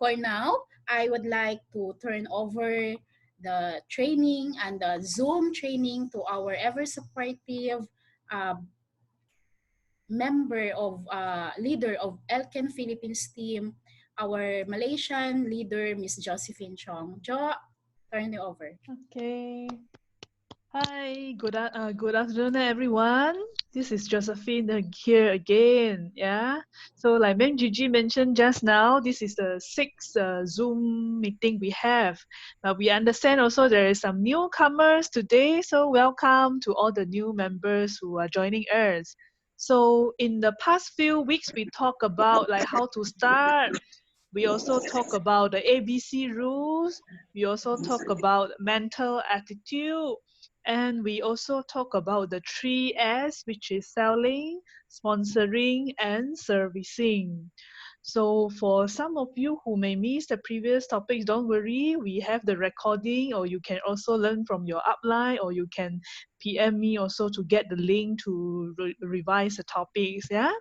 for now, I would like to turn over the training and the Zoom training to our ever supportive uh, member of leader of Elken Philippines team, our Malaysian leader, Miss Josephine Chong. Jo, turn it over. Okay. Hi, good afternoon, everyone. This is Josephine here again. Yeah. So, like Ma'am Gigi mentioned just now, this is the sixth Zoom meeting we have. But we understand also there is some newcomers today. So, welcome to all the new members who are joining us. So, in the past few weeks, we talk about like how to start. We also talk about the ABC rules. We also talk about mental attitude. And we also talk about the 3S, which is selling, sponsoring, and servicing. So for some of you who may miss the previous topics, don't worry. We have the recording, or you can also learn from your upline, or you can PM me also to get the link to revise the topics. Yeah.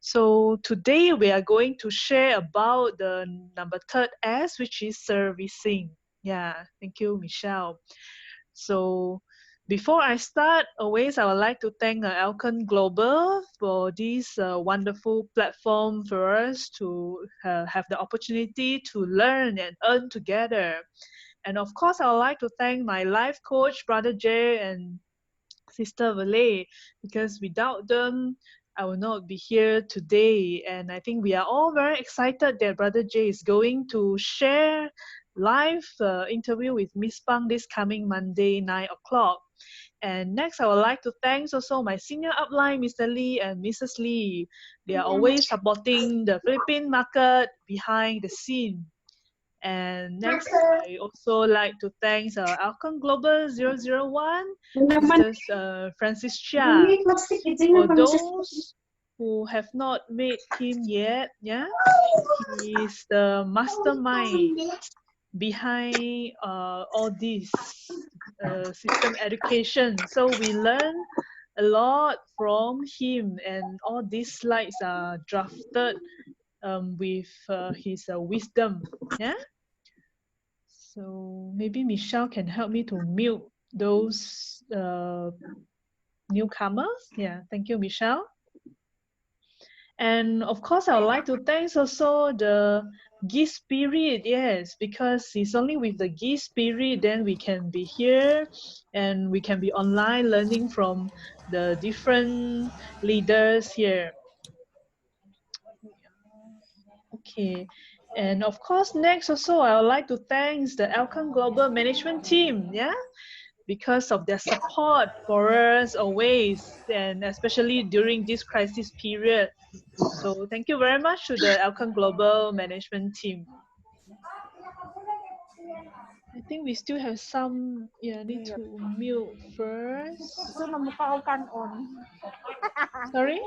So today we are going to share about the number third S, which is servicing. Yeah, thank you, Michelle. So before I start, always I would like to thank Elken Global for this wonderful platform for us to have the opportunity to learn and earn together. And of course, I would like to thank my life coach, Brother Jay and Sister Valet, because without them, I will not be here today. And I think we are all very excited that Brother Jay is going to share live interview with Miss Pang this coming Monday, 9 o'clock. And next, I would like to thank also my senior upline, Mr. Lee and Mrs. Lee. They are always supporting the Philippine market behind the scene. And next, I also like to thank Alcon Global 001, Mr. Francis Chia. For those who have not met him yet, yeah, he is the mastermind behind all this system education. So we learn a lot from him, and all these slides are drafted with his wisdom. Yeah. So maybe Michelle can help me to mute those newcomers. Yeah, thank you, Michelle. And of course, I would like to thank also the gift spirit. Yes, because it's only with the gift spirit then we can be here and we can be online learning from the different leaders here. Okay, and of course, next also I would like to thank the Elken Global Management Team, yeah, because of their support for us always, and especially during this crisis period. So thank you very much to the Elken Global Management Team. I think we still have some, yeah, need to mute first. Sorry?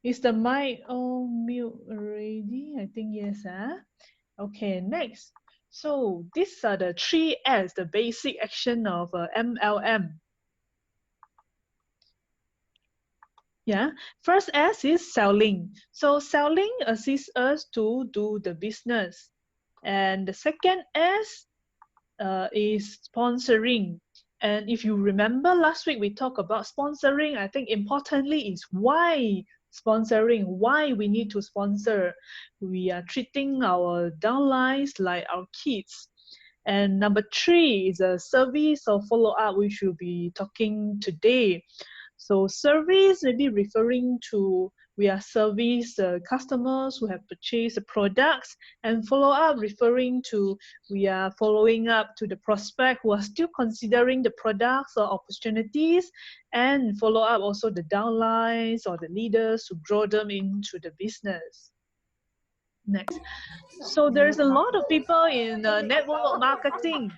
Is the mic all mute already? I think yes. Okay, next. So these are the 3S, the basic action of MLM. Yeah, first S is selling. So selling assists us to do the business. And the second S is sponsoring. And if you remember last week we talked about sponsoring, I think importantly is why sponsoring, why we need to sponsor. We are treating our downlines like our kids. And number 3 is a service or follow-up, which we'll be talking today. So service may be referring to we are service customers who have purchased the products, and follow-up referring to we are following up to the prospect who are still considering the products or opportunities, and follow up also the downlines or the leaders to grow them into the business. Next. So there's a lot of people in network marketing.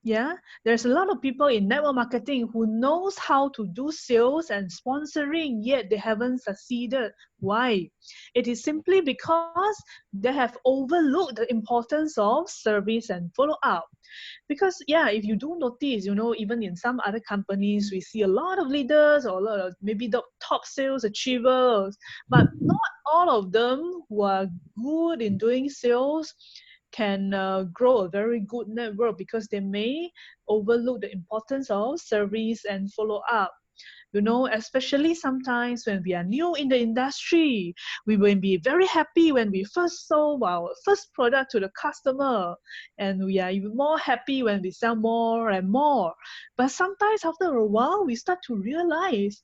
Yeah, there's a lot of people in network marketing who knows how to do sales and sponsoring, yet they haven't succeeded. Why? It is simply because they have overlooked the importance of service and follow up. Because yeah, if you do notice, even in some other companies, we see a lot of leaders or a lot of maybe the top sales achievers, but not all of them who are good in doing sales can grow a very good network because they may overlook the importance of service and follow up. Especially sometimes when we are new in the industry, we will be very happy when we first sold our first product to the customer, and we are even more happy when we sell more and more. But sometimes after a while, we start to realize,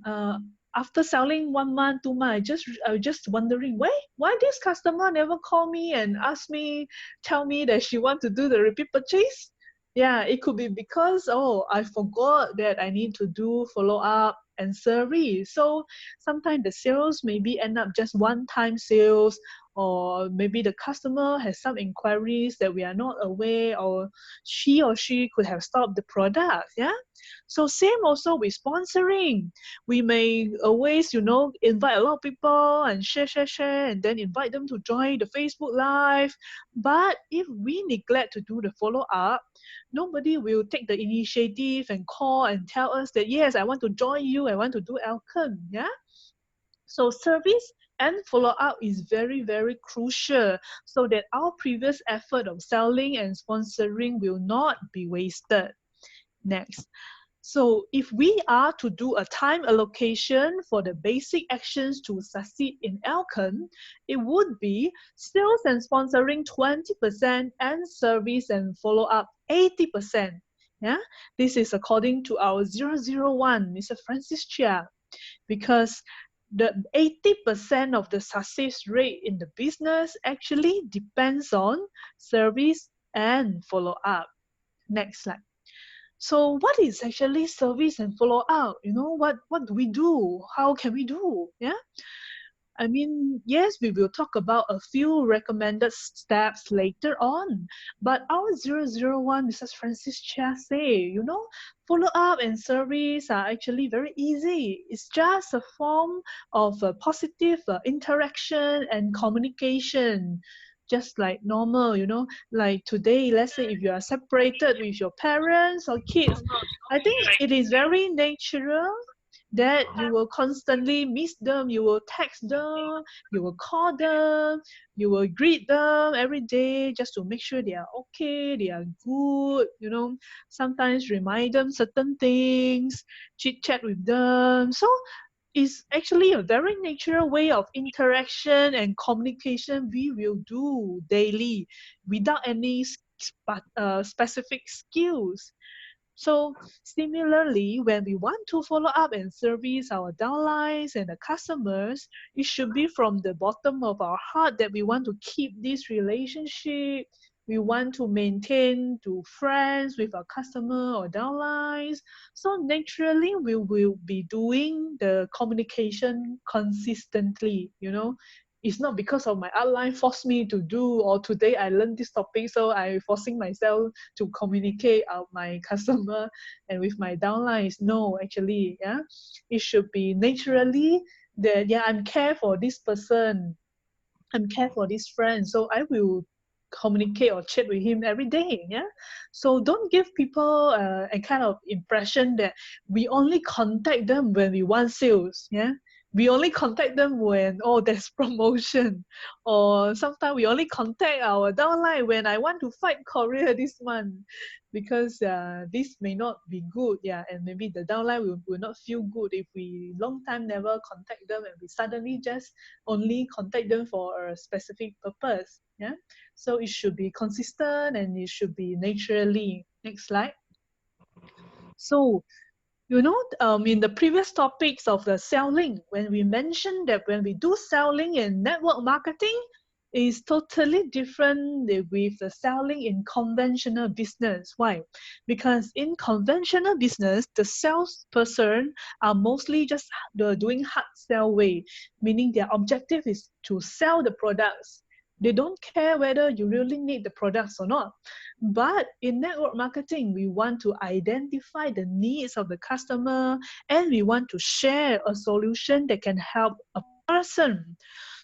uh, after selling 1 month, 2 months, I was just wondering why this customer never call me and ask me, tell me that she want to do the repeat purchase. Yeah, it could be because I forgot that I need to do follow up and service. So sometimes the sales maybe end up just one time sales, or maybe the customer has some inquiries that we are not aware, or she could have stopped the product. Yeah. So same also with sponsoring. We may always, invite a lot of people and share, and then invite them to join the Facebook Live. But if we neglect to do the follow up, nobody will take the initiative and call and tell us that, yes, I want to join you, I want to do Elken. Yeah. So service and follow up is very, very crucial so that our previous effort of selling and sponsoring will not be wasted. Next. So if we are to do a time allocation for the basic actions to succeed in Elken, it would be sales and sponsoring 20% and service and follow-up 80%. Yeah, this is according to our 001, Mr. Francis Chia, because the 80% of the success rate in the business actually depends on service and follow-up. Next slide. So what is actually service and follow up? What do we do? How can we do? Yeah. I mean, yes, we will talk about a few recommended steps later on, but our 001, Mrs. Francis Chia say, follow up and service are actually very easy. It's just a form of positive interaction and communication, just like normal, like today, let's say if you are separated with your parents or kids, I think it is very natural that you will constantly miss them, you will text them, you will call them, you will greet them every day just to make sure they are okay, they are good, sometimes remind them certain things, chit chat with them. So it's actually a very natural way of interaction and communication we will do daily without any specific skills. So similarly, when we want to follow up and service our downlines and the customers, it should be from the bottom of our heart that we want to keep this relationship. We want to maintain to friends with our customer or downlines. So naturally, we will be doing the communication consistently, It's not because of my outline forced me to do, or today I learned this topic, so I'm forcing myself to communicate out my customer and with my downlines. No, actually, yeah, it should be naturally that, yeah, I'm care for this person, I'm care for this friend, so I will communicate or chat with him every day. Yeah, so don't give people a kind of impression that we only contact them when we want sales. Yeah, we only contact them when there's promotion, or sometimes we only contact our downline when I want to fight Korea this month, because this may not be good. Yeah, and maybe the downline will not feel good if we long time never contact them and we suddenly just only contact them for a specific purpose. Yeah, so it should be consistent and it should be naturally. Next slide. So in the previous topics of the selling, when we mentioned that when we do selling in network marketing, is totally different with the selling in conventional business. Why? Because in conventional business, the salesperson are mostly just doing hard sell way, meaning their objective is to sell the products. They don't care whether you really need the products or not. But in network marketing, we want to identify the needs of the customer, and we want to share a solution that can help a person.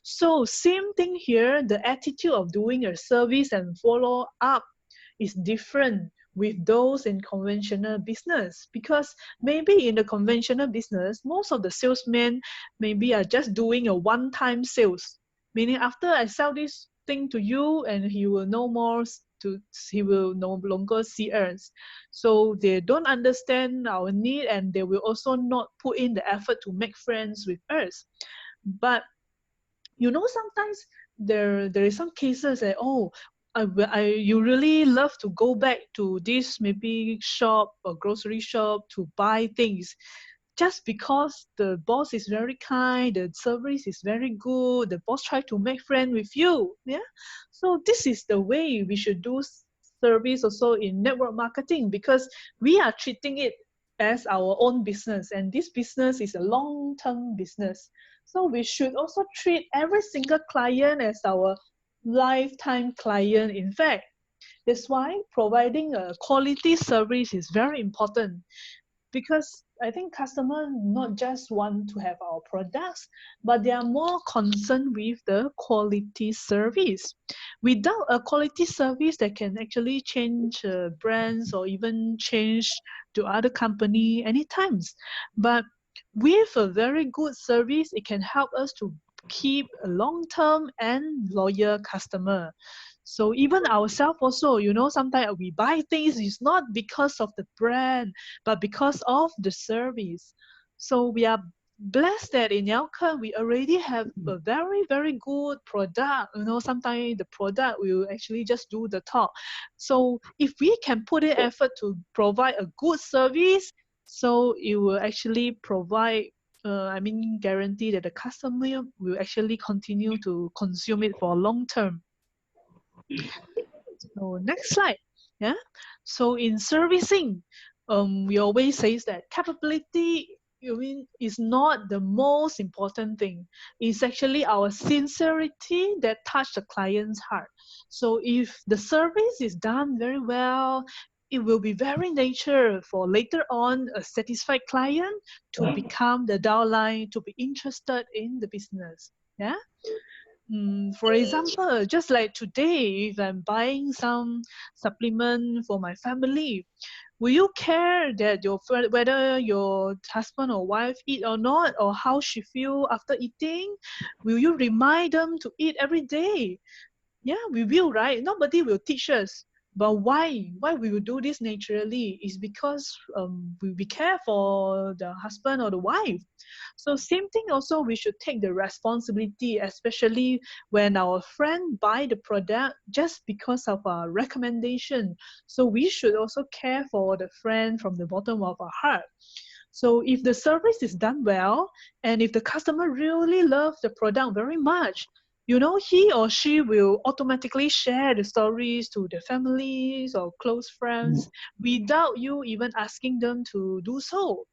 So same thing here, the attitude of doing a service and follow up is different with those in conventional business, because maybe in the conventional business most of the salesmen maybe are just doing a one-time sales, meaning after I sell this thing to you and he will no more he will no longer see us. So they don't understand our need, and they will also not put in the effort to make friends with us. But sometimes there is some cases that, oh, you really love to go back to this maybe shop or grocery shop to buy things just because the boss is very kind, the service is very good, the boss try to make friend with you. Yeah, so this is the way we should do service also in network marketing, because we are treating it as our own business, and this business is a long-term business. So we should also treat every single client as our lifetime client. In fact, that's why providing a quality service is very important, because I think customers not just want to have our products, but they are more concerned with the quality service. Without a quality service, that can actually change brands or even change to other company anytime. But with a very good service, it can help us to keep a long-term and loyal customer. So even ourselves also, sometimes we buy things is not because of the brand, but because of the service. So we are blessed that in Elken we already have a very, very good product. Sometimes the product will actually just do the talk. So if we can put in effort to provide a good service, so it will actually provide, guarantee that the customer will actually continue to consume it for a long term. So next slide. Yeah. So in servicing, we always say that capability, is not the most important thing. It's actually our sincerity that touch the client's heart. So if the service is done very well, it will be very natural for later on a satisfied client to become the downline, to be interested in the business. Yeah. For example, just like today, if I'm buying some supplement for my family, will you care that whether your husband or wife eat or not, or how she feel after eating? Will you remind them to eat every day? Yeah, we will, right? Nobody will teach us. But why? Why we will do this naturally is because we care for the husband or the wife. So same thing also, we should take the responsibility, especially when our friend buy the product just because of our recommendation. So we should also care for the friend from the bottom of our heart. So if the service is done well, and if the customer really loves the product very much, he or she will automatically share the stories to their families or close friends without you even asking them to do so.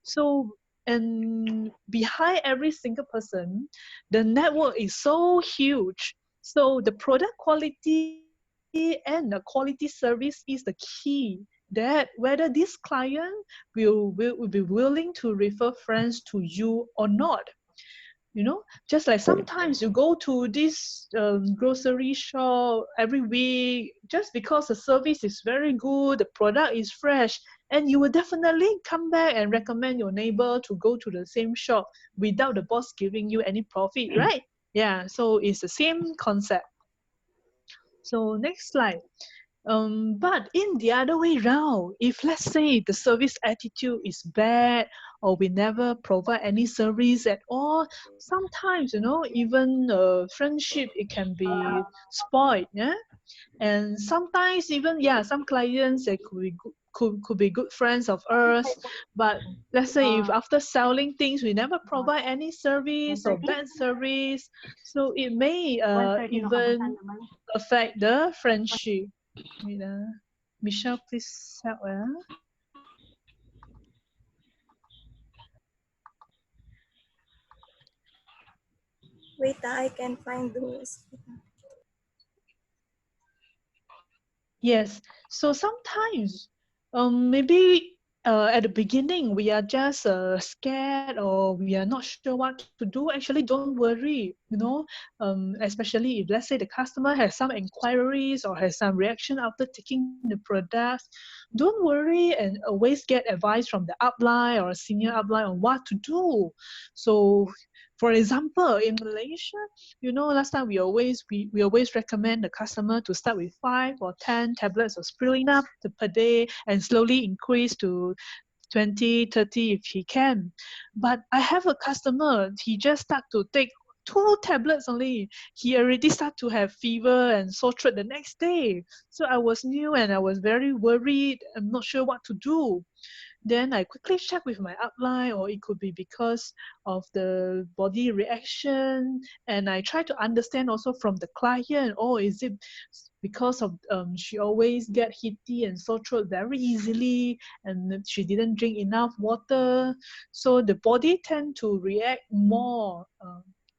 So, and behind every single person, the network is so huge. So the product quality and the quality service is the key, that whether this client will be willing to refer friends to you or not. Just like sometimes you go to this grocery shop every week just because the service is very good, the product is fresh, and you will definitely come back and recommend your neighbor to go to the same shop without the boss giving you any profit, right? Yeah, so it's the same concept. So next slide. But in the other way round, if let's say the service attitude is bad, or we never provide any service at all, sometimes, even friendship, it can be spoiled. Yeah. And sometimes even, yeah, some clients, they could be good friends of ours, but let's say if after selling things we never provide any service or bad service, so it may even affect the friendship. Wait, Michelle, please help. Wait, I can find those. Yes. So sometimes, maybe at the beginning we are just scared or we are not sure what to do. Actually, don't worry. Especially if let's say the customer has some inquiries or has some reaction after taking the products, don't worry and always get advice from the upline or a senior upline on what to do. So, for example, in Malaysia, last time we always recommend the customer to start with 5 or 10 tablets of spirulina per day and slowly increase to 20, 30 if he can. But I have a customer, he just start to take 2 tablets only. He already start to have fever and sore throat the next day. So I was new and I was very worried. I'm not sure what to do. Then I quickly check with my upline, or it could be because of the body reaction. And I try to understand also from the client, oh, is it because of she always get heaty and sore throat very easily, and she didn't drink enough water, so the body tend to react more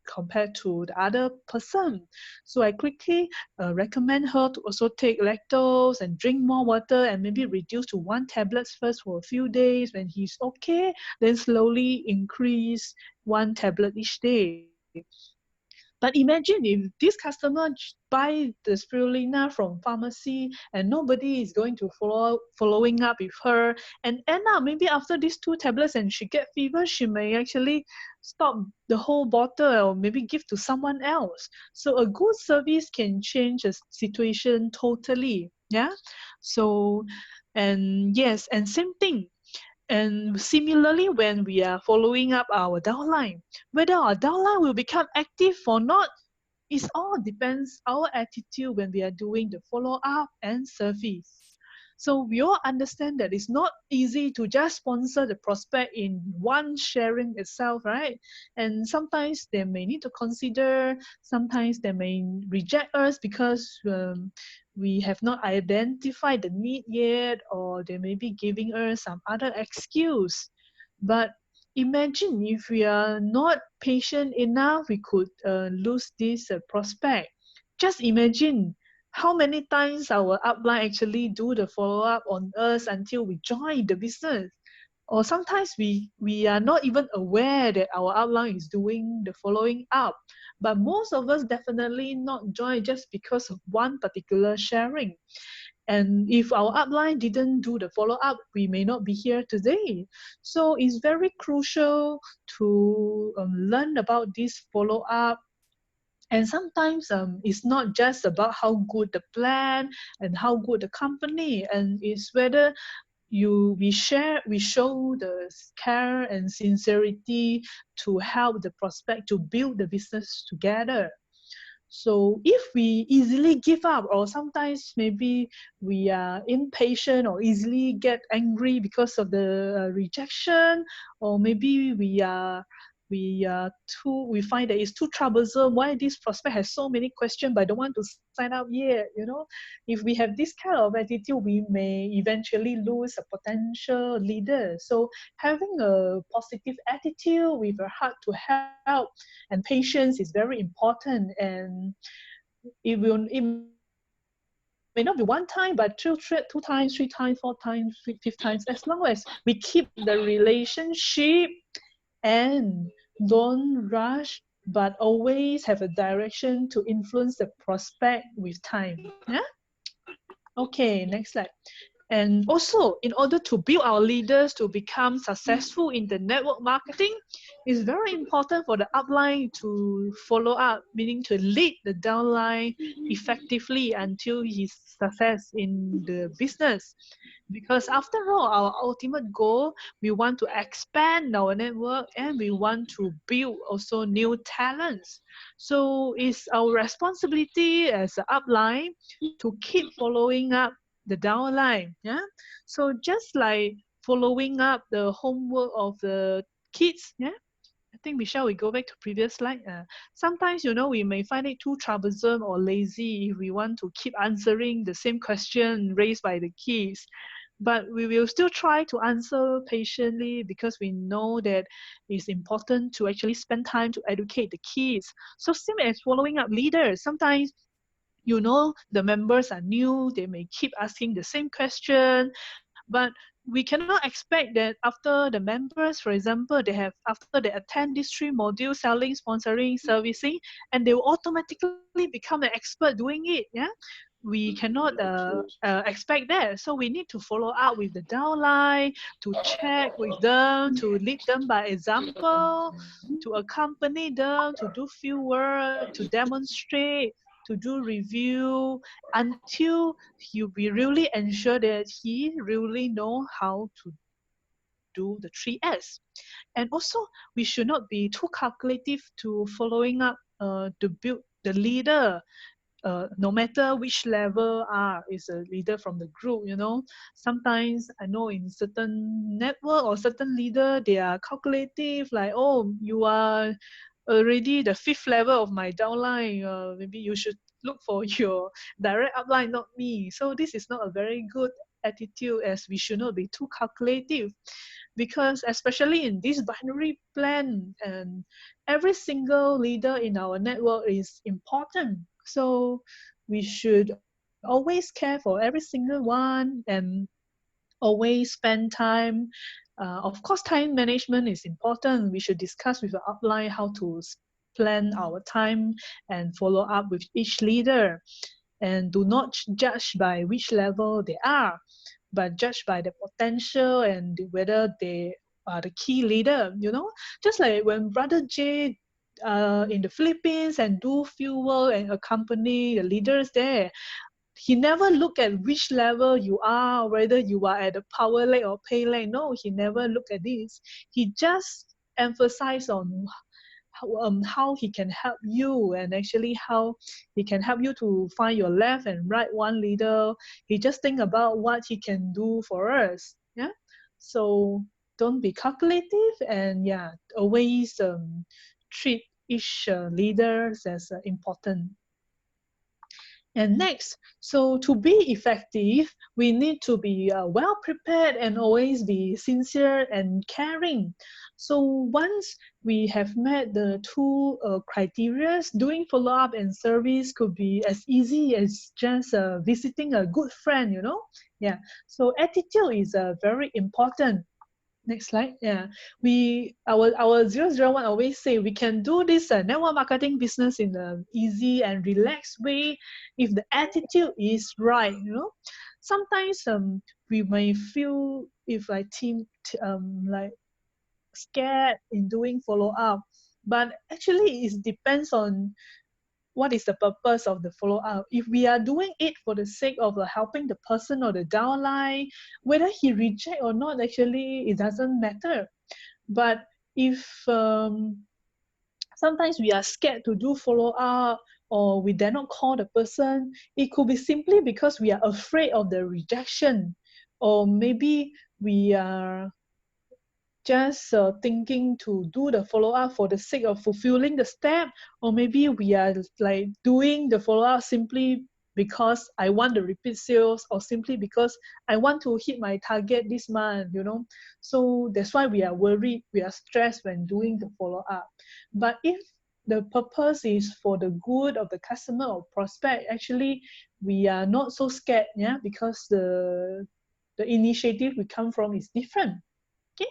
compared to the other person. So I quickly recommend her to also take lactose and drink more water and maybe reduce to 1 tablet first for a few days. When he's okay, then slowly increase 1 tablet each day. But imagine if this customer buy the spirulina from pharmacy and nobody is going to following up with her, and end up maybe after these 2 tablets and she get fever, she may actually stop the whole bottle or maybe give to someone else. So a good service can change a situation totally. Yeah. So, and yes, and same thing. And similarly, when we are following up our downline, whether our downline will become active or not, it all depends our attitude when we are doing the follow up and service. So we all understand that it's not easy to just sponsor the prospect in one sharing itself, right? And sometimes they may need to consider, sometimes they may reject us because we have not identified the need yet, or they may be giving us some other excuse. But imagine if we are not patient enough, we could lose this prospect. Just imagine how many times our upline actually do the follow up on us until we join the business. Or sometimes we are not even aware that our upline is doing the following up. But most of us definitely not join just because of one particular sharing. And if our upline didn't do the follow up, we may not be here today. So it's very crucial to learn about this follow up. And sometimes it's not just about how good the plan and how good the company, and it's whether we show the care and sincerity to help the prospect to build the business together. So if we easily give up, or sometimes maybe we are impatient or easily get angry because of the rejection, or maybe we find that it's too troublesome. Why this prospect has so many questions but don't want to sign up yet? If we have this kind of attitude, we may eventually lose a potential leader. So having a positive attitude with a heart to help and patience is very important. And it may not be one time, but two times, 3 times, 4 times, 5 times, as long as we keep the relationship and don't rush, but always have a direction to influence the prospect with time. Yeah. Okay, next slide. And also, in order to build our leaders to become successful in the network marketing, it's very important for the upline to follow up, meaning to lead the downline effectively until his success in the business. Because after all, our ultimate goal, we want to expand our network and we want to build also new talents. So it's our responsibility as an upline to keep following up the downline. Yeah. So just like following up the homework of the kids. Yeah. I think Michelle, we go back to previous slide. Sometimes we may find it too troublesome or lazy if we want to keep answering the same question raised by the kids. But we will still try to answer patiently because we know that it's important to actually spend time to educate the kids. So same as following up leaders. Sometimes The members are new, they may keep asking the same question, but we cannot expect that after the members, for example, after they attend these 3 modules, selling, sponsoring, servicing, and they will automatically become an expert doing it. Yeah, we cannot expect that. So we need to follow up with the downline, to check with them, to lead them by example, to accompany them, to do field work, to demonstrate, to do review, until we really ensure that he really know how to do the 3S. And also, we should not be too calculative to following up to build the leader, no matter which level is a leader from the group. Sometimes I know in certain network or certain leader, they are calculative, like, oh, you are already the 5th level of my downline, maybe you should look for your direct upline, not me. So this is not a very good attitude, as we should not be too calculative, because especially in this binary plan, and every single leader in our network is important. So we should always care for every single one, and always spend time. Of course, time management is important. We should discuss with the upline how to plan our time and follow up with each leader, and do not judge by which level they are, but judge by the potential and whether they are the key leader. Just like when Brother J in the Philippines and do field work and accompany the leaders there, he never look at which level you are, whether you are at the power leg or pay leg. No, he never look at this. He just emphasize on how he can help you, and actually how he can help you to find your left and right one leader. He just think about what he can do for us. Yeah. So don't be calculative, and yeah, always treat each leaders as important. And next, so to be effective, we need to be well prepared and always be sincere and caring. So once we have met the 2 criteria, doing follow-up and service could be as easy as just visiting a good friend. Yeah. So attitude is very important. Next slide. Yeah, our 001 always say we can do this network marketing business in an easy and relaxed way if the attitude is right. Sometimes we may feel if like like scared in doing follow up, but actually it depends on what is the purpose of the follow-up. If we are doing it for the sake of helping the person or the downline, whether he reject or not, actually it doesn't matter. But if sometimes we are scared to do follow-up, or we dare not call the person, it could be simply because we are afraid of the rejection, or maybe we are just thinking to do the follow-up for the sake of fulfilling the step, or maybe we are like doing the follow-up simply because I want the repeat sales, or simply because I want to hit my target this month. So that's why we are worried, we are stressed when doing the follow-up. But if the purpose is for the good of the customer or prospect, actually we are not so scared, yeah, because the initiative we come from is different. Okay.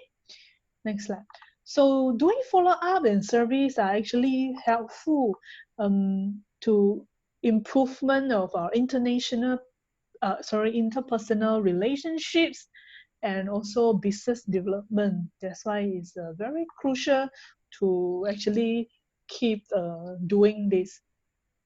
Next slide. So doing follow-up and service are actually helpful to improvement of our interpersonal relationships, and also business development. That's why it's very crucial to actually keep doing this.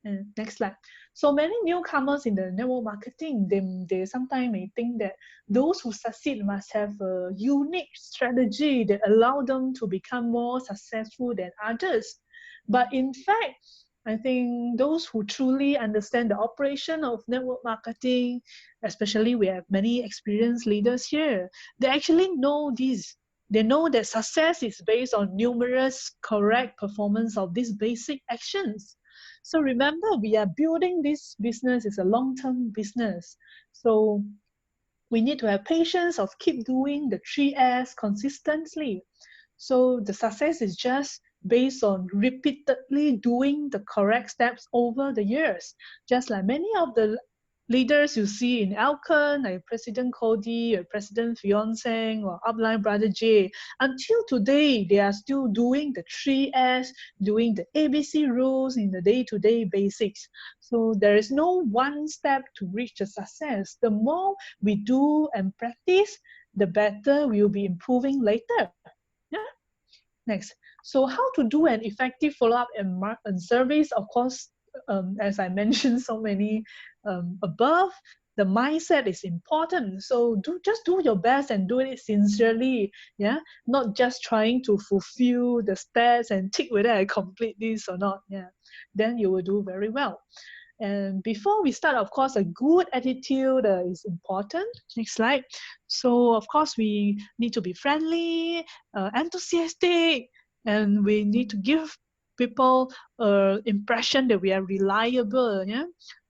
And next slide. So many newcomers in the network marketing, they sometimes may think that those who succeed must have a unique strategy that allow them to become more successful than others. But in fact, I think those who truly understand the operation of network marketing, especially we have many experienced leaders here, they actually know this. They know that success is based on numerous correct performance of these basic actions. So remember, we are building this business is a long-term business. So we need to have patience of keep doing the 3S consistently. So the success is just based on repeatedly doing the correct steps over the years. Just like many of the leaders you see in Elken, like President Cody or President Fianceng or Upline Brother J, until today, they are still doing the 3S, doing the ABC rules in the day-to-day basics. So there is no one step to reach the success. The more we do and practice, the better we will be improving later. Yeah. Next. So how to do an effective follow-up and surveys? Of course, as I mentioned so many above, the mindset is important. So just do your best and do it sincerely. Yeah, not just trying to fulfill the stats and tick whether I complete this or not. Yeah, then you will do very well. And before we start, of course, a good attitude is important. Next slide. So, of course, we need to be friendly, enthusiastic, and we need to give people an impression that we are reliable. Yeah.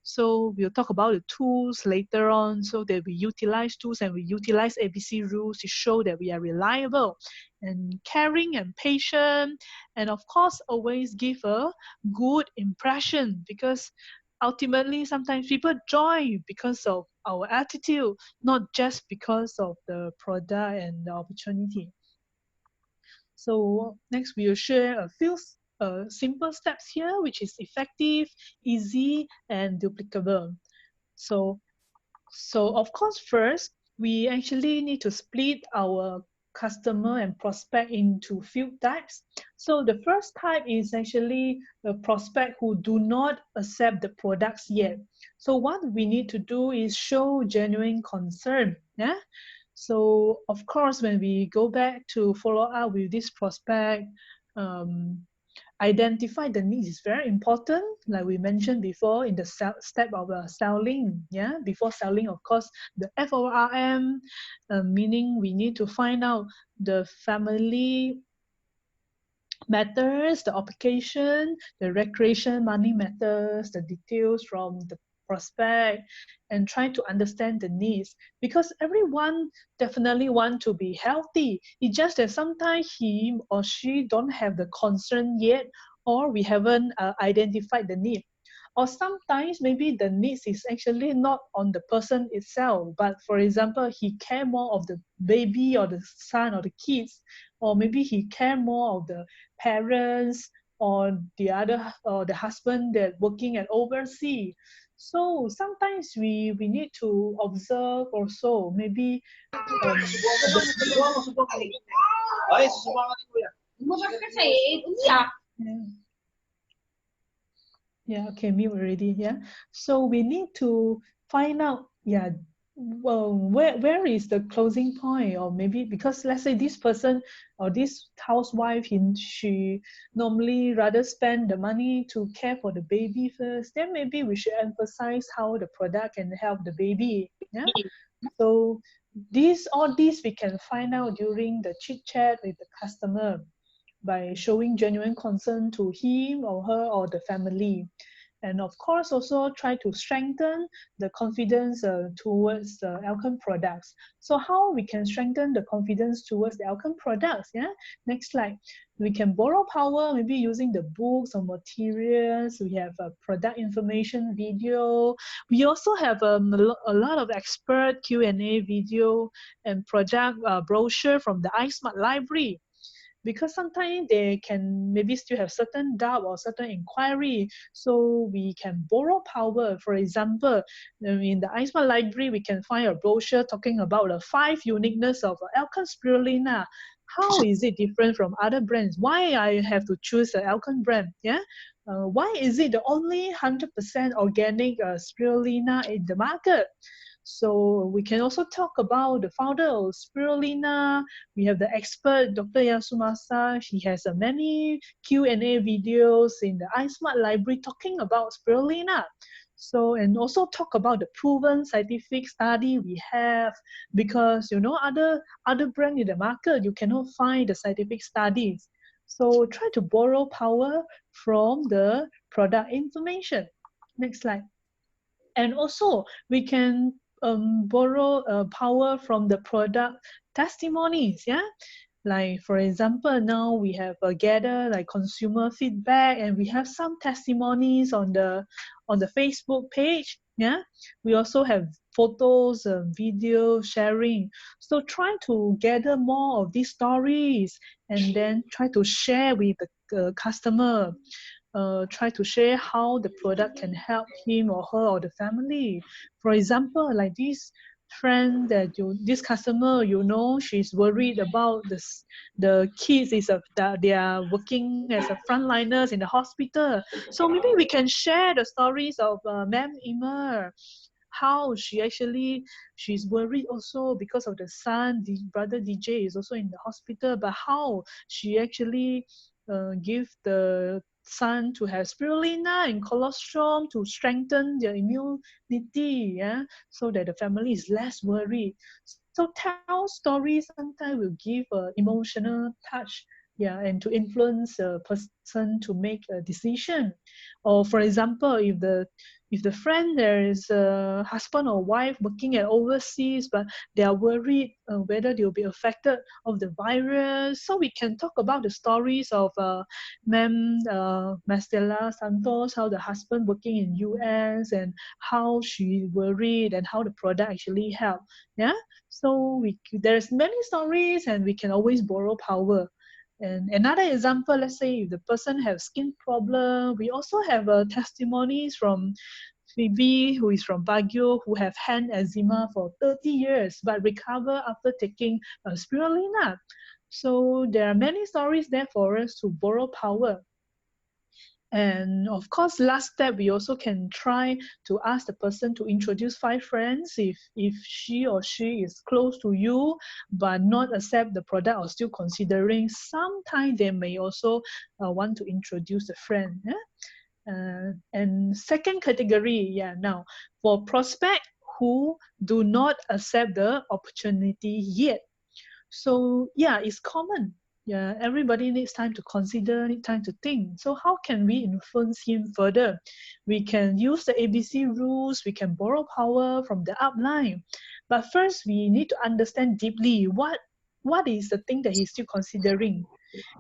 So we'll talk about the tools later on, so that we utilize tools and we utilize ABC rules to show that we are reliable and caring and patient. And of course, always give a good impression, because ultimately sometimes people join because of our attitude, not just because of the product and the opportunity. So next we will share a few simple steps here, which is effective, easy, and duplicable. So of course, first, we actually need to split our customer and prospect into few types. So the first type is actually a prospect who do not accept the products yet. So what we need to do is show genuine concern. Yeah. So of course, when we go back to follow up with this prospect, identify the needs is very important, like we mentioned before in the step of selling. Yeah, before selling, of course, the FORM, meaning we need to find out the family matters, the application, the recreation money matters, the details from the prospect, and try to understand the needs, because everyone definitely want to be healthy. It's just that sometimes he or she don't have the concern yet, or we haven't identified the need. Or sometimes maybe the needs is actually not on the person itself, but for example, he care more of the baby or the son or the kids, or maybe he care more of the parents or the other, or the husband that working at overseas. So sometimes we need to observe also, maybe the yeah, okay, mute already. Yeah. So we need to find out, yeah, well, where is the closing point? Or maybe because let's say this person or this housewife, she normally rather spend the money to care for the baby first, then maybe we should emphasize how the product can help the baby. Yeah. So all these we can find out during the chit chat with the customer, by showing genuine concern to him or her or the family. And of course, also try to strengthen the confidence towards the Elken products. So how we can strengthen the confidence towards the Elken products? Yeah. Next slide. We can borrow power, maybe using the books or materials. We have a product information video. We also have a lot of expert Q&A video and project brochure from the iSmart library, because sometimes they can maybe still have certain doubt or certain inquiry. So we can borrow power. For example, in the iSmart library, we can find a brochure talking about the 5 uniqueness of Elken spirulina. How is it different from other brands? Why I have to choose the Elken brand? Yeah. Why is it the only 100% organic spirulina in the market? So we can also talk about the founder of spirulina. We have the expert, Dr. Yasumasa. He has many Q&A videos in the iSmart library talking about spirulina. So, and also talk about the proven scientific study we have, because other brand in the market, you cannot find the scientific studies. So try to borrow power from the product information. Next slide. And also we can borrow power from the product testimonies. Yeah. Like for example, now we have gather like consumer feedback, and we have some testimonies on the Facebook page. Yeah, we also have photos, video sharing. So try to gather more of these stories, and then try to share with the customer. Try to share how the product can help him or her or the family. For example, like this friend this customer, she's worried about the kids that they are working as a frontliners in the hospital. So maybe we can share the stories of Ma'am Immer, how she's worried also because of the son. The brother DJ is also in the hospital, but how she actually give the son to have spirulina and colostrum to strengthen their immunity, yeah, so that the family is less worried. So tell stories sometimes will give emotional touch, yeah, and to influence a person to make a decision. Or for example, if the friend, there is a husband or wife working at overseas, but they are worried whether they will be affected of the virus. So we can talk about the stories of Ma'am Mastella Santos, how the husband working in US and how she worried and how the product actually helped. Yeah, so there's many stories, and we can always borrow power. And another example, let's say if the person have skin problem, we also have testimonies from Phoebe, who is from Baguio, who have hand eczema for 30 years, but recover after taking spirulina. So there are many stories there for us to borrow power. And of course, last step, we also can try to ask the person to introduce 5 friends if she is close to you, but not accept the product or still considering. Sometimes they may also want to introduce a friend. Yeah? And second category, yeah, now for prospect who do not accept the opportunity yet. So yeah, it's common. Yeah, everybody needs time to consider, need time to think. So how can we influence him further? We can use the ABC rules, we can borrow power from the upline. But first we need to understand deeply what is the thing that he's still considering.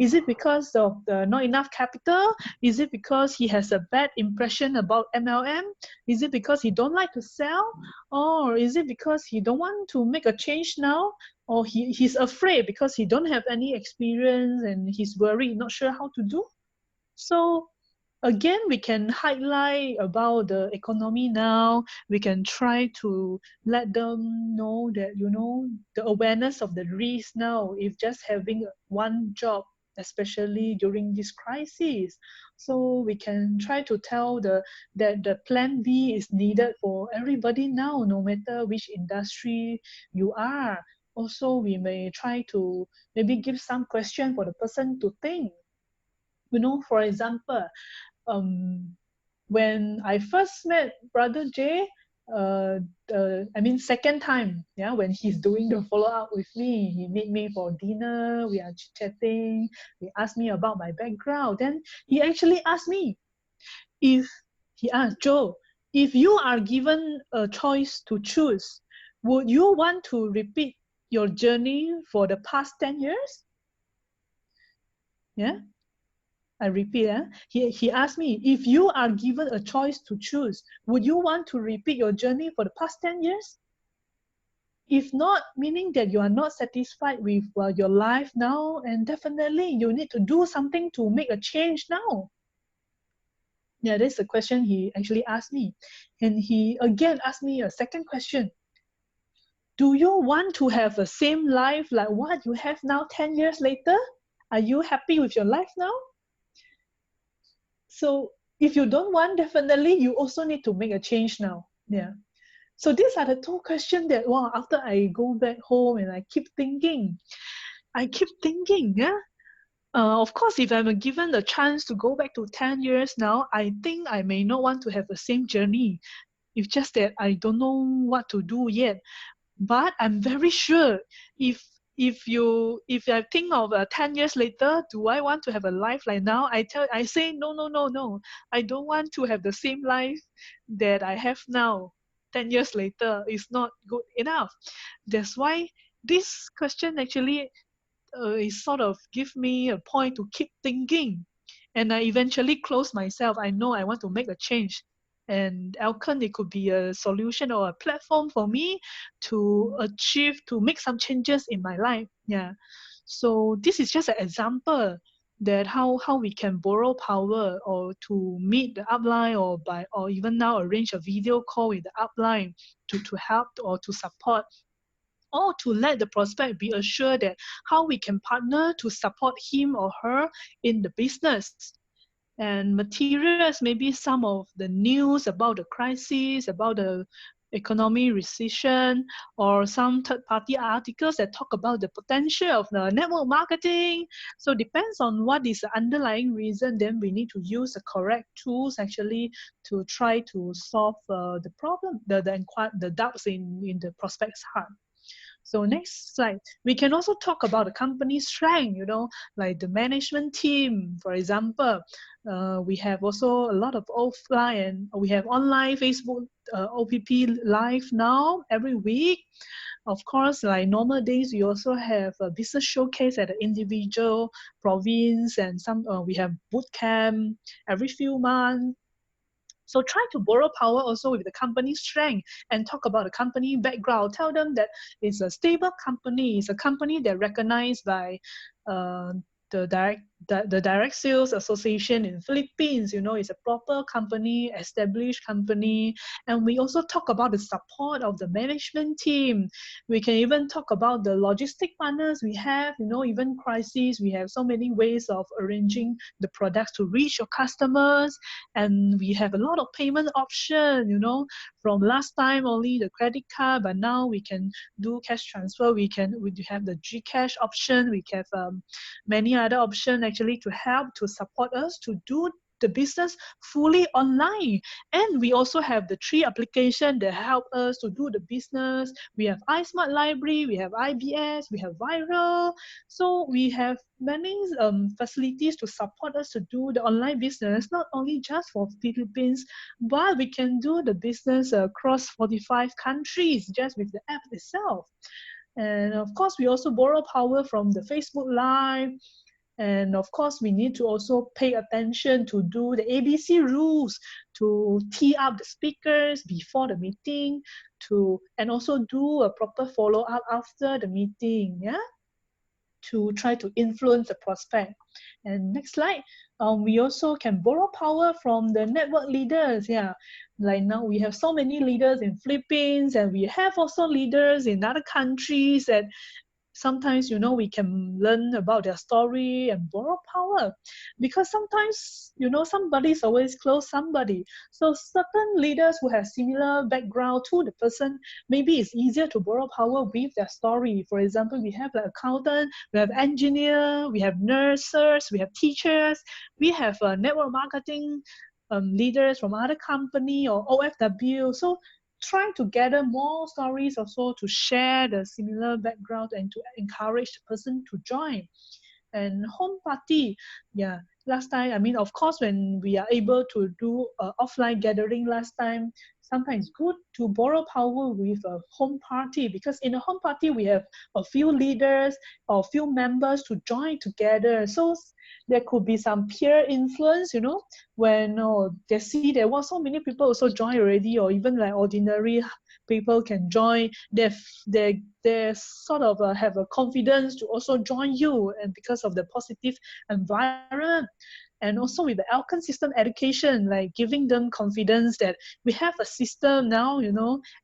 Is it because of the not enough capital? Is it because he has a bad impression about MLM? Is it because he don't like to sell? Or is it because he don't want to make a change now? Or he's afraid because he don't have any experience and he's worried, not sure how to do? So again, we can highlight about the economy now. We can try to let them know that, the awareness of the risk now, if just having one job, especially during this crisis. So we can try to tell that the plan B is needed for everybody now, no matter which industry you are. Also, we may try to maybe give some question for the person to think. For example, um, when I first met Brother Jay, second time, yeah, when he's doing the follow up with me, he meet me for dinner, we are chatting, he asked me about my background. Then he actually asked me if he asked Joe, if you are given a choice to choose, would you want to repeat your journey for the past 10 years? Yeah. I repeat, he asked me, if you are given a choice to choose, would you want to repeat your journey for the past 10 years? If not, meaning that you are not satisfied with your life now, and definitely you need to do something to make a change now. Yeah, that's the question he actually asked me. And he again asked me a second question. Do you want to have the same life like what you have now 10 years later? Are you happy with your life now? So if you don't want, definitely you also need to make a change now. Yeah. So these are the 2 questions that, wow, after I go back home and I keep thinking, yeah. Of course, if I'm given the chance to go back to 10 years now, I think I may not want to have the same journey. It's just that I don't know what to do yet. But I'm very sure if I think of 10 years later, do I want to have a life like now? I say no, no, no, no. I don't want to have the same life that I have now. 10 years later is not good enough. That's why this question actually it sort of give me a point to keep thinking. And I eventually close myself. I know I want to make a change. And Elken, it could be a solution or a platform for me to achieve, to make some changes in my life. Yeah. So this is just an example that how we can borrow power or to meet the upline or even now arrange a video call with the upline to help or to support or to let the prospect be assured that how we can partner to support him or her in the business. And materials, maybe some of the news about the crisis, about the economy recession, or some third-party articles that talk about the potential of the network marketing. So depends on what is the underlying reason, then we need to use the correct tools actually to try to solve the problem, the doubts in the prospect's heart. So next slide, we can also talk about the company strength, like the management team, for example. We have also a lot of offline and we have online Facebook OPP live now every week. Of course, like normal days, we also have a business showcase at the individual province and some we have boot camp every few months. So try to borrow power also with the company strength and talk about the company background. Tell them that it's a stable company. It's a company that recognized by uh, the direct sales association in Philippines. It's a proper company, established company. And we also talk about the support of the management team. We can even talk about the logistic partners we have. Even crises, we have so many ways of arranging the products to reach your customers. And we have a lot of payment option. From last time only the credit card, but now we can do cash transfer. We have the Gcash option. We have many other options actually to help to support us to do the business fully online. And we also have the 3 applications that help us to do the business. We have iSmart Library, we have IBS, we have Viral. So we have many facilities to support us to do the online business, not only just for Philippines, but we can do the business across 45 countries just with the app itself. And of course, we also borrow power from the Facebook Live. And of course, we need to also pay attention to do the ABC rules, to tee up the speakers before the meeting, and also do a proper follow-up after the meeting, yeah, to try to influence the prospect. And next slide, we also can borrow power from the network leaders, yeah. Like now we have so many leaders in Philippines, and we have also leaders in other countries that sometimes we can learn about their story and borrow power, because sometimes somebody's always close somebody. So certain leaders who have similar background to the person, maybe it's easier to borrow power with their story. For example, we have like accountant, we have engineer, we have nurses, we have teachers, we have network marketing leaders from other company or OFW. So try to gather more stories also to share the similar background and to encourage the person to join. And home party, yeah, last time, of course, when we are able to do offline gathering last time, sometimes good to borrow power with a home party, because in a home party we have a few leaders or few members to join together. So there could be some peer influence, when they see there were so many people also join already, or even like ordinary people can join. They sort of have a confidence to also join you, and because of the positive environment. And also with the Elken system education, like giving them confidence that we have a system now,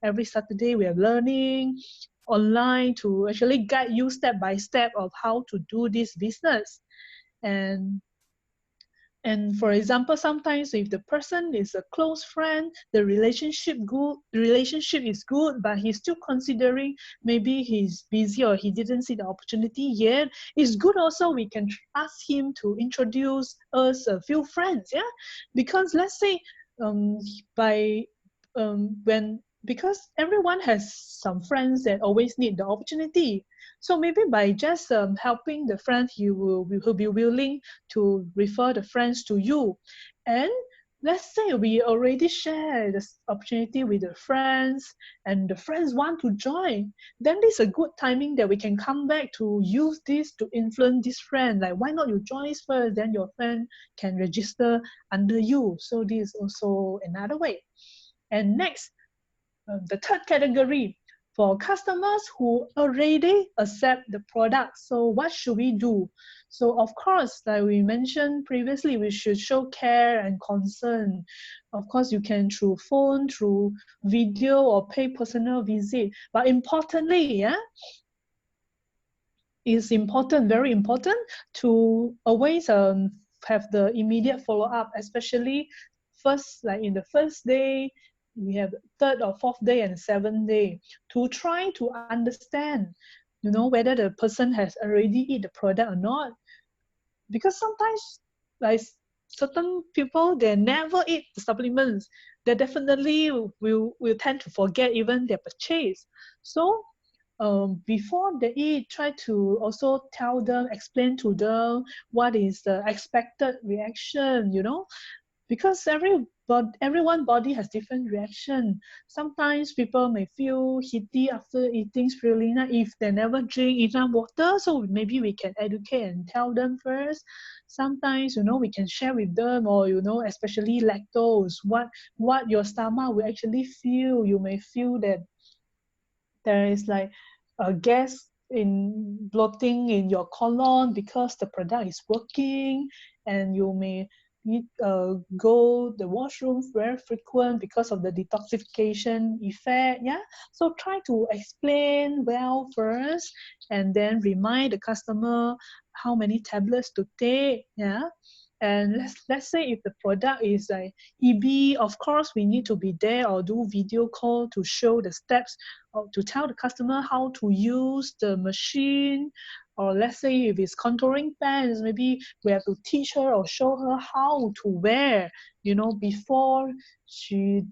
every Saturday we are learning online to actually guide you step by step of how to do this business. And for example, sometimes if the person is a close friend, the relationship is good, but he's still considering, maybe he's busy or he didn't see the opportunity yet. It's good also we can ask him to introduce us a few friends, yeah. Because let's say by when because everyone has some friends that always need the opportunity. So maybe by just helping the friend, he will be willing to refer the friends to you. And let's say we already share this opportunity with the friends and the friends want to join, then this is a good timing that we can come back to use this to influence this friend. Like, why not you join first, then your friend can register under you. So this is also another way. And next, the third category, for customers who already accept the product. So what should we do? So of course, like we mentioned previously, we should show care and concern. Of course, you can through phone, through video, or pay personal visit. But importantly, yeah, it's important, very important, to always have the immediate follow-up, especially first, like in the first day, we have third or fourth day and seventh day, to try to understand, whether the person has already eat the product or not. Because sometimes, like certain people, they never eat the supplements, they definitely will tend to forget even their purchase. So before they eat, try to also tell them, explain to them what is the expected reaction, because everyone body has different reaction. Sometimes people may feel heaty after eating spirulina if they never drink enough water. So maybe we can educate and tell them first. Sometimes, we can share with them, or especially lactose, what your stomach will actually feel. You may feel that there is like a gas in bloating in your colon because the product is working, and you may need go the washroom very frequent because of the detoxification effect. Yeah, so try to explain well first, and then remind the customer how many tablets to take. Yeah, and let's say if the product is like EB, of course we need to be there or do video call to show the steps, or to tell the customer how to use the machine. Or let's say if it's contouring pens, maybe we have to teach her or show her how to wear, before she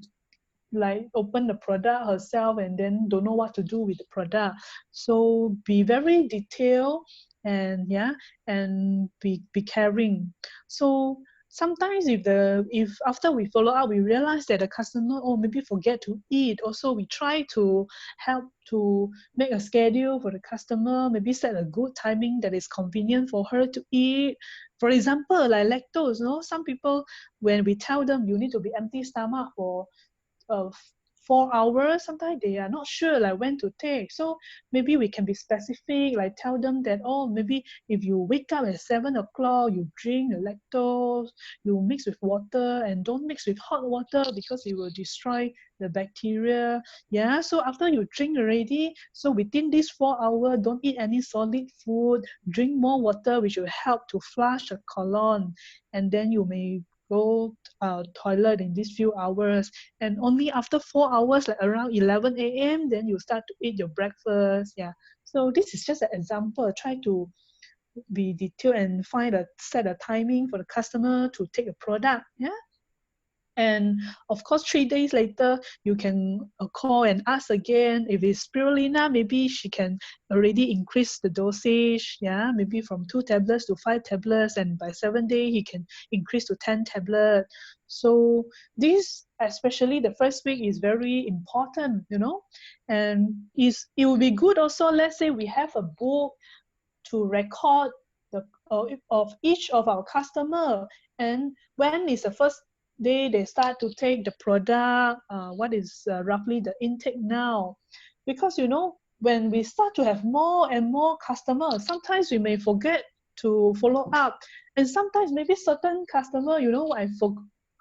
like open the product herself and then don't know what to do with the product. So be very detailed, and yeah, and be caring. So sometimes if after we follow up we realize that the customer, maybe forget to eat, also we try to help to make a schedule for the customer, maybe set a good timing that is convenient for her to eat. For example, like lactose, some people, when we tell them you need to be empty stomach for uh, 4 hours, sometimes they are not sure like when to take. So maybe we can be specific, like tell them that, maybe if you wake up at 7 o'clock, you drink the lactose, you mix with water, and don't mix with hot water because it will destroy the bacteria. Yeah, so after you drink already, so within these 4 hours, don't eat any solid food, drink more water, which will help to flush the colon, and then you may go toilet in these few hours, and only after 4 hours, like around 11 a.m., then you start to eat your breakfast. Yeah, so this is just an example. Try to be detailed and set a timing for the customer to take a product. Yeah, and of course 3 days later you can call and ask again. If it's spirulina, maybe she can already increase the dosage, yeah, maybe from 2 tablets to 5 tablets, and by 7 day he can increase to 10 tablets. So this, especially the first week, is very important, and it will be good also. Let's say we have a book to record the of each of our customer, and when is the first day they start to take the product, what is roughly the intake now. Because when we start to have more and more customers, sometimes we may forget to follow up, and sometimes maybe certain customer,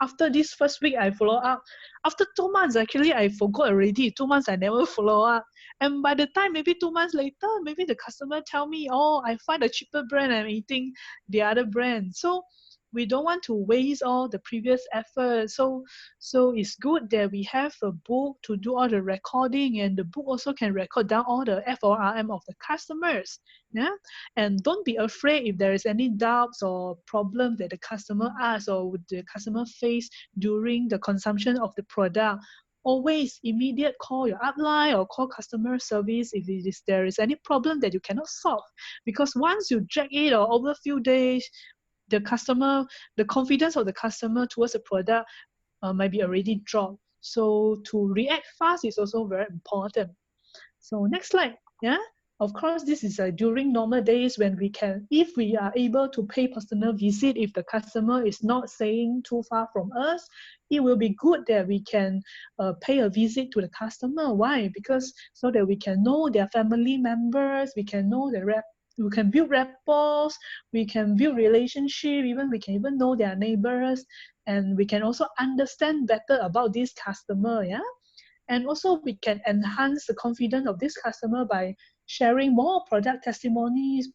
after this first week I follow up, after 2 months actually I forgot already. 2 months I never follow up, and by the time maybe 2 months later, maybe the customer tell me, I find a cheaper brand, I'm eating the other brand. So we don't want to waste all the previous effort. So it's good that we have a book to do all the recording, and the book also can record down all the FORM of the customers. Yeah, and don't be afraid if there is any doubts or problem that the customer asks or the customer face during the consumption of the product. Always immediate call your upline or call customer service if there is any problem that you cannot solve. Because once you drag it or over a few days, the customer, the confidence of the customer towards the product might be already dropped. So to react fast is also very important. So next slide. Yeah. Of course, this is during normal days when we can, if we are able to pay personal visit, if the customer is not staying too far from us, it will be good that we can pay a visit to the customer. Why? Because so that we can know their family members, we can know we can build rapport, we can build relationship, even we can even know their neighbors, and we can also understand better about this customer. Yeah. And also we can enhance the confidence of this customer by sharing more product testimonies.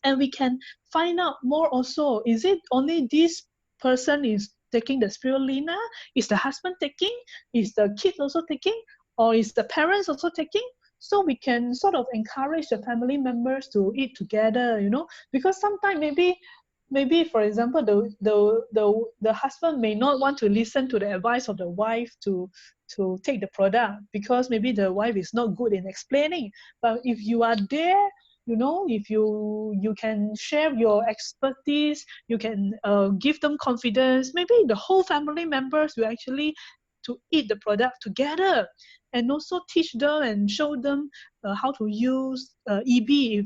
And we can find out more also, is it only this person is taking the spirulina? Is the husband taking? Is the kid also taking? Or is the parents also taking? So we can sort of encourage the family members to eat together, because sometimes maybe for example the husband may not want to listen to the advice of the wife to take the product, because maybe the wife is not good in explaining. But if you are there, if you can share your expertise, you can give them confidence, maybe the whole family members will actually to eat the product together, and also teach them and show them how to use EB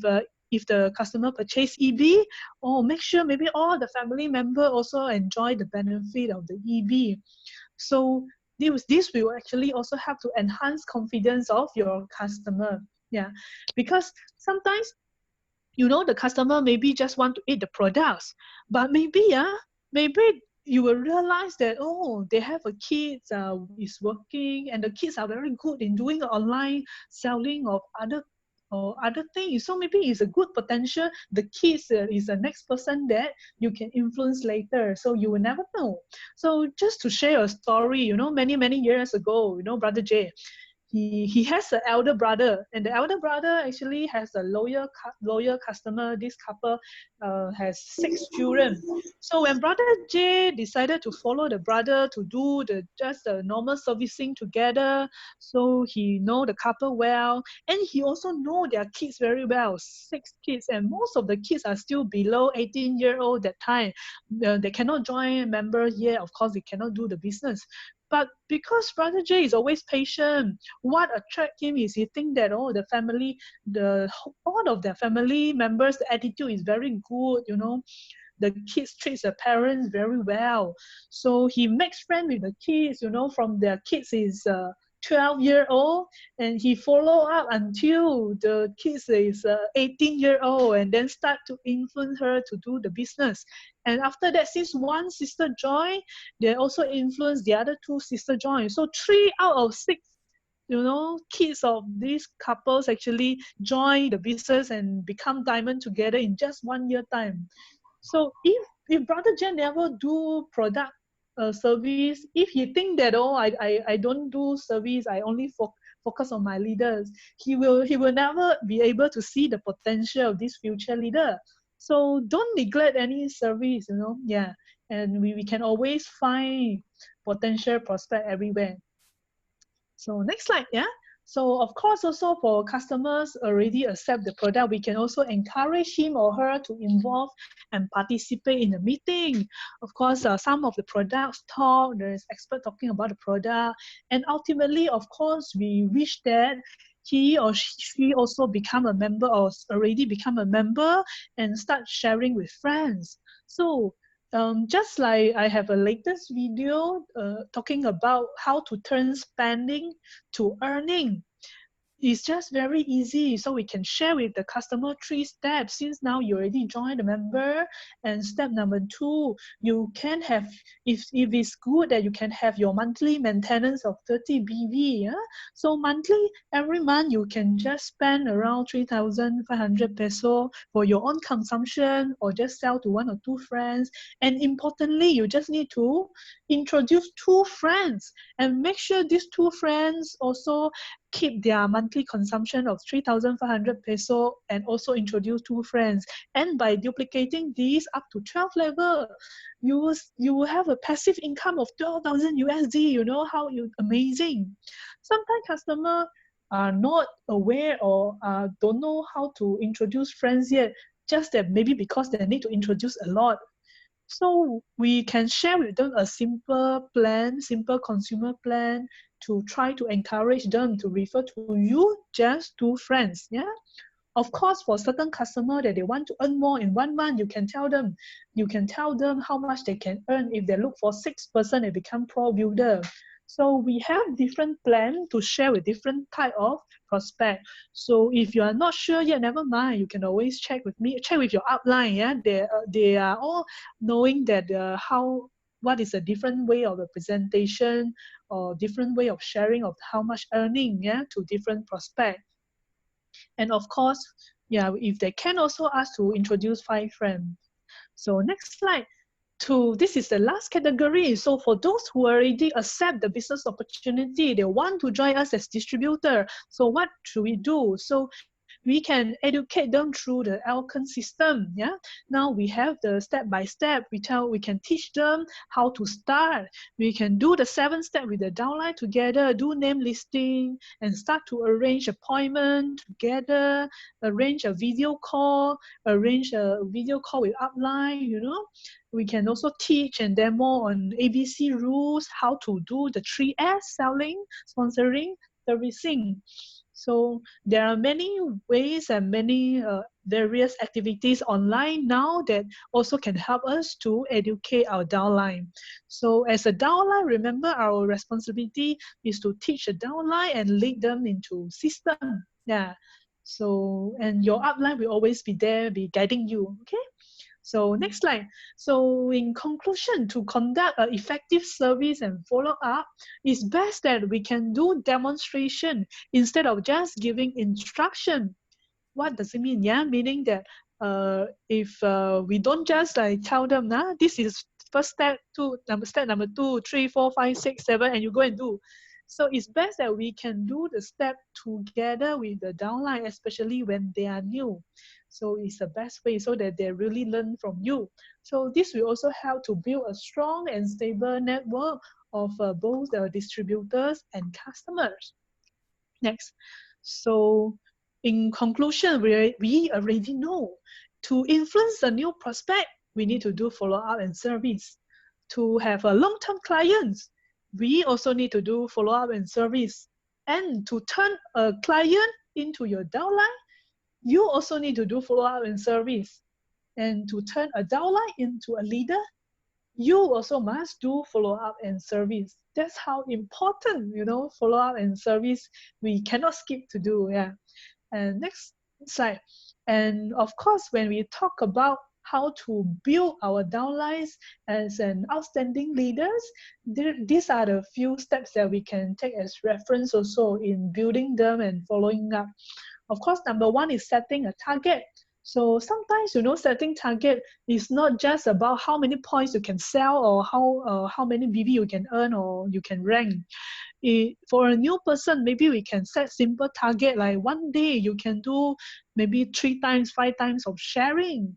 if the customer purchase EB, or make sure maybe all the family member also enjoy the benefit of the EB. So this will actually also have to enhance confidence of your customer. Yeah, because sometimes the customer maybe just want to eat the products, but maybe you will realize that, they have a kids is working, and the kids are very good in doing online selling of other things. So maybe it's a good potential. The kids is the next person that you can influence later. So you will never know. So just to share a story, many years ago, Brother Jay, he has an elder brother, and the elder brother actually has a loyal customer. This couple has 6 children. So when Brother J decided to follow the brother to do just the normal servicing together, so he know the couple well, and he also know their kids very well. 6 kids, and most of the kids are still below 18-year-old that time. They cannot join members yet. Of course, they cannot do the business. But because Brother J is always patient, what attracts him is he think that all of their family members, the attitude is very good. The kids treats the parents very well. So he makes friends with the kids. From their kids is 12-year-old, and he follow up until the kids is 18-year-old, and then start to influence her to do the business. And after that, since one sister joined, they also influence the other 2 sister join. So 3 out of 6 kids of these couples actually join the business and become diamond together in just 1 year time. So if Brother Jen never do product service, if he think that I don't do service, I only focus on my leaders, he will never be able to see the potential of this future leader. So don't neglect any service, yeah. And we can always find potential prospect everywhere. So next slide, yeah. So of course, also for customers already accept the product, we can also encourage him or her to involve and participate in the meeting. Of course, some of the products talk, there is expert talking about the product, and ultimately, of course, we wish that he or she also become a member or already become a member and start sharing with friends. So just like I have a latest video talking about how to turn spending to earning. It's just very easy. So we can share with the customer 3 steps, since now you already joined the member. And step number 2, you can have, if it's good, that you can have your monthly maintenance of 30 BV. Yeah? So monthly, every month you can just spend around 3,500 peso for your own consumption, or just sell to 1 or 2 friends. And importantly, you just need to introduce 2 friends, and make sure these 2 friends also keep their monthly consumption of 3,500 peso, and also introduce 2 friends. And by duplicating these up to 12 level, you will have a passive income of 12,000 USD. How amazing. Sometimes customers are not aware or don't know how to introduce friends yet, just that maybe because they need to introduce a lot. So we can share with them a simple plan, simple consumer plan to try to encourage them to refer to you just to friends. Yeah. Of course, for certain customer that they want to earn more in 1 month, you can tell them how much they can earn if they look for 6% and become pro builder. So we have different plan to share with different type of prospect. So if you are not sure yet, never mind. You can always check with me, check with your upline. Yeah, they are all knowing that how what is a different way of the presentation or different way of sharing of how much earning, yeah, to different prospect. And of course, yeah, if they can also ask to introduce 5 friends. So next slide. This is the last category. So for those who already accept the business opportunity, they want to join us as distributor. So what should we do? So we can educate them through the Elken system. Yeah. Now we have the step by step. We can teach them how to start. We can do the 7 step with the downline together, do name listing, and start to arrange appointment together, arrange a video call, with upline. We can also teach and demo on ABC rules, how to do the 3S: selling, sponsoring, servicing. So there are many ways and many various activities online now that also can help us to educate our downline. So as a downline, remember our responsibility is to teach the downline and lead them into system. Yeah. So, and your upline will always be there, be guiding you. Okay. So next slide. So in conclusion, to conduct an effective service and follow up, it's best that we can do demonstration instead of just giving instruction. What does it mean? Yeah, meaning that if we don't just like tell them, this is first step, step number 2, 3, 4, 5, 6, 7, and you go and do. So it's best that we can do the step together with the downline, especially when they are new. So it's the best way so that they really learn from you. So this will also help to build a strong and stable network of both the distributors and customers. Next. So in conclusion, we already know to influence a new prospect, we need to do follow-up and service. To have a long-term clients, we also need to do follow-up and service. And to turn a client into your downline, you also need to do follow-up and service. And to turn a downline into a leader, you also must do follow-up and service. That's how important, follow-up and service we cannot skip to do. Yeah. And next slide. And of course, when we talk about how to build our downlines as an outstanding leaders, these are the few steps that we can take as reference also in building them and following up. Of course, number 1 is setting a target. So sometimes, setting target is not just about how many points you can sell or how many BB you can earn or you can rank. For a new person, maybe we can set simple target like one day you can do maybe 3 times, 5 times of sharing.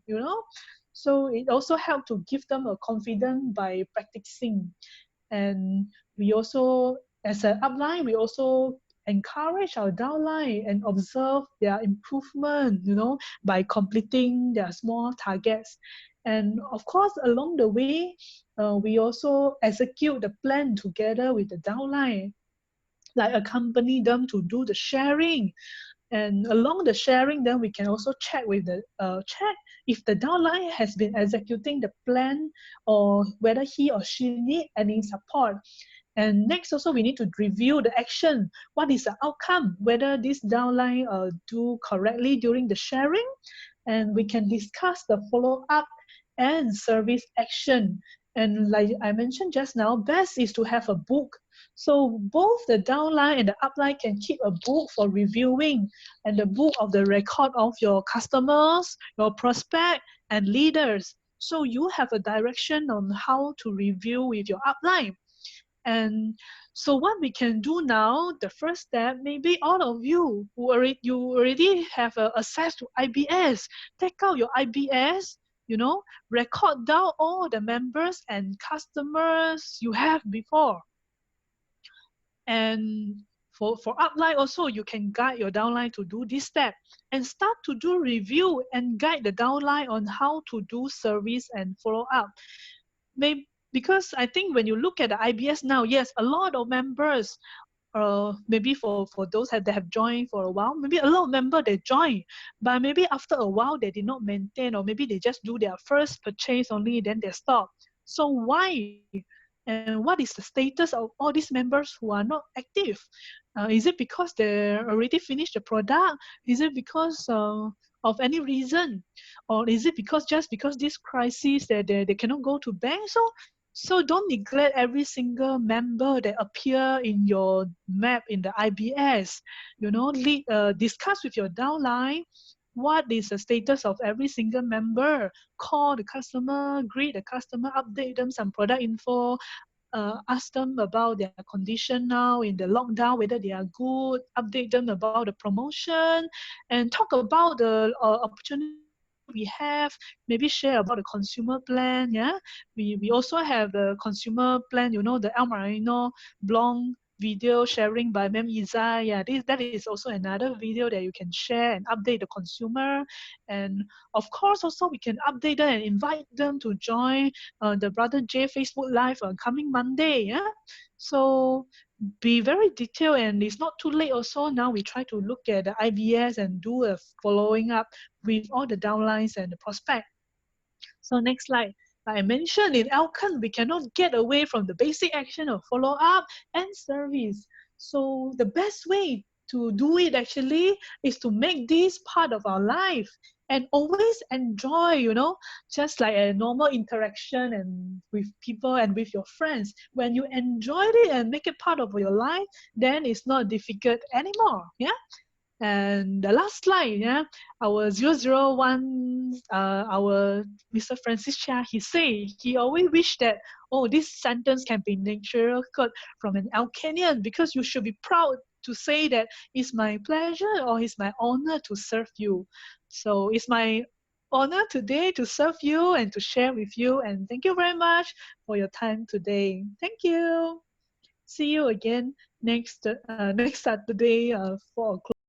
So it also helps to give them a confidence by practicing. And we also, as an upline, we also encourage our downline and observe their improvement, by completing their small targets. And of course, along the way, we also execute the plan together with the downline, like accompany them to do the sharing. And along the sharing, then we can also check with the check if the downline has been executing the plan or whether he or she need any support. And next, also we need to review the action. What is the outcome? Whether this downline do correctly during the sharing, and we can discuss the follow up and service action. And like I mentioned just now, best is to have a book. So both the downline and the upline can keep a book for reviewing, and the book of the record of your customers, your prospect, and leaders. So you have a direction on how to review with your upline. And so what we can do now, the first step, maybe all of you already have access to IBS. Take out your IBS, record down all the members and customers you have before. And For upline also, you can guide your downline to do this step and start to do review and guide the downline on how to do service and follow up. Maybe because I think when you look at the IBS now, yes, a lot of members, maybe for those that have joined for a while, maybe a lot of members they join, but maybe after a while they did not maintain, or maybe they just do their first purchase only, then they stop. So why? And what is the status of all these members who are not active? Is it because they already finished the product? Is it because of any reason? Or is it because just because this crisis that they cannot go to bank? So don't neglect every single member that appear in your map in the IBS. Discuss with your downline what is the status of every single member. Call the customer, greet the customer, update them some product info, ask them about their condition now in the lockdown, whether they are good, update them about the promotion, and talk about the opportunity we have, maybe share about the consumer plan. Yeah, we also have the consumer plan, the El Marino Blanc video sharing by Mem Iza. Yeah, that is also another video that you can share and update the consumer. And of course, also we can update them and invite them to join the Brother J Facebook Live coming Monday. Yeah, so be very detailed, and it's not too late. Also, now we try to look at the IBS and do a following up with all the downlines and the prospect. So next slide. Like I mentioned, in Elken, we cannot get away from the basic action of follow-up and service. So the best way to do it actually is to make this part of our life and always enjoy, just like a normal interaction and with people and with your friends. When you enjoy it and make it part of your life, then it's not difficult anymore. Yeah. And the last slide, yeah, our 001, our Mr. Francis Chia, he say he always wish that, oh, this sentence can be natural cut from an Elkenian, because you should be proud to say that it's my pleasure or it's my honor to serve you. So it's my honor today to serve you and to share with you. And thank you very much for your time today. Thank you. See you again next Saturday, 4 o'clock.